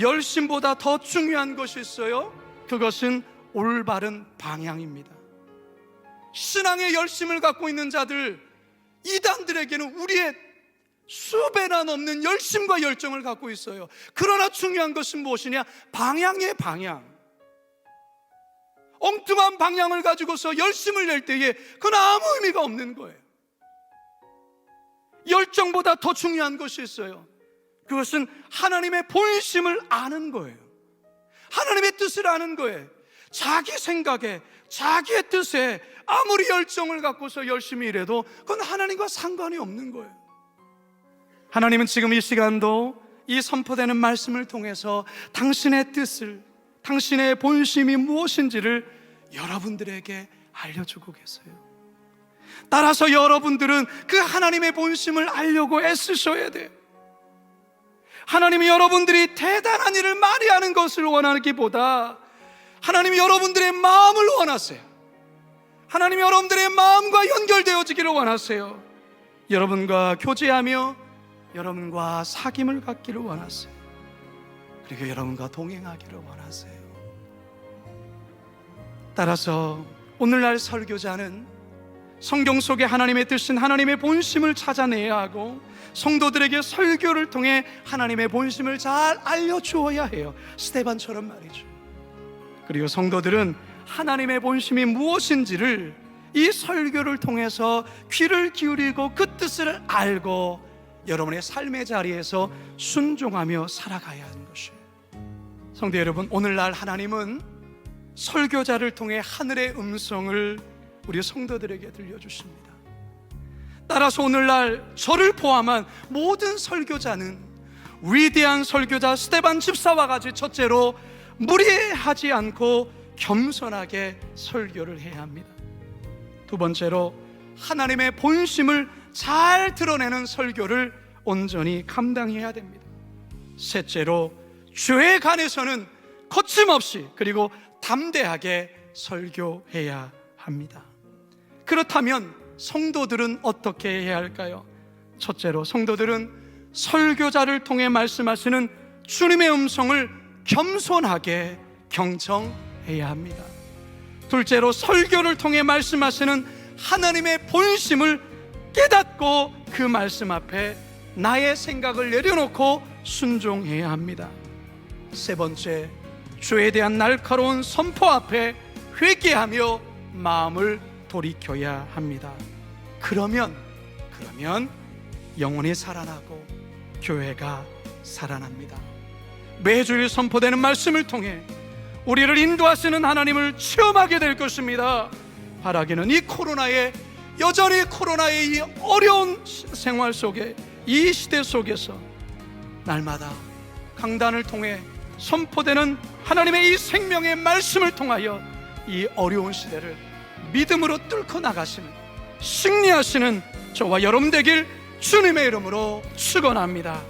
열심보다 더 중요한 것이 있어요. 그것은 올바른 방향입니다. 신앙의 열심을 갖고 있는 자들, 이단들에게는 우리의 수배나 넘는 열심과 열정을 갖고 있어요. 그러나 중요한 것은 무엇이냐? 방향의 방향. 엉뚱한 방향을 가지고서 열심을 낼 때에 그건 아무 의미가 없는 거예요. 열정보다 더 중요한 것이 있어요. 그것은 하나님의 본심을 아는 거예요. 하나님의 뜻을 아는 거예요. 자기 생각에, 자기의 뜻에 아무리 열정을 갖고서 열심히 일해도 그건 하나님과 상관이 없는 거예요. 하나님은 지금 이 시간도 이 선포되는 말씀을 통해서 당신의 뜻을, 당신의 본심이 무엇인지를 여러분들에게 알려주고 계세요. 따라서 여러분들은 그 하나님의 본심을 알려고 애쓰셔야 돼요. 하나님이 여러분들이 대단한 일을 많이 하는 것을 원하기보다 하나님이 여러분들의 마음을 원하세요. 하나님이 여러분들의 마음과 연결되어지기를 원하세요. 여러분과 교제하며 여러분과 사귐을 갖기를 원하세요. 그리고 여러분과 동행하기를 원하세요. 따라서 오늘날 설교자는 성경 속에 하나님의 뜻인 하나님의 본심을 찾아내야 하고, 성도들에게 설교를 통해 하나님의 본심을 잘 알려주어야 해요. 스데반처럼 말이죠. 그리고 성도들은 하나님의 본심이 무엇인지를 이 설교를 통해서 귀를 기울이고 그 뜻을 알고 여러분의 삶의 자리에서 순종하며 살아가야 하는 것이에요. 성도 여러분, 오늘날 하나님은 설교자를 통해 하늘의 음성을 우리 성도들에게 들려주십니다. 따라서 오늘날 저를 포함한 모든 설교자는 위대한 설교자 스데반 집사와 같이 첫째로 무리하지 않고 겸손하게 설교를 해야 합니다. 두 번째로 하나님의 본심을 잘 드러내는 설교를 온전히 감당해야 됩니다. 셋째로 죄에 관해서는 거침없이 그리고 담대하게 설교해야 합니다. 그렇다면 성도들은 어떻게 해야 할까요? 첫째로 성도들은 설교자를 통해 말씀하시는 주님의 음성을 겸손하게 경청해야 합니다. 둘째로 설교를 통해 말씀하시는 하나님의 본심을 깨닫고 그 말씀 앞에 나의 생각을 내려놓고 순종해야 합니다. 세 번째, 죄에 대한 날카로운 선포 앞에 회개하며 마음을 돌이켜야 합니다. 그러면 영혼이 살아나고 교회가 살아납니다. 매주일 선포되는 말씀을 통해 우리를 인도하시는 하나님을 체험하게 될 것입니다. 바라기는 여전히 코로나의 이 어려운 생활 속에, 이 시대 속에서 날마다 강단을 통해 선포되는 하나님의 이 생명의 말씀을 통하여 이 어려운 시대를 믿음으로 뚫고 나가시는, 승리하시는 저와 여러분 되길 주님의 이름으로 축원합니다.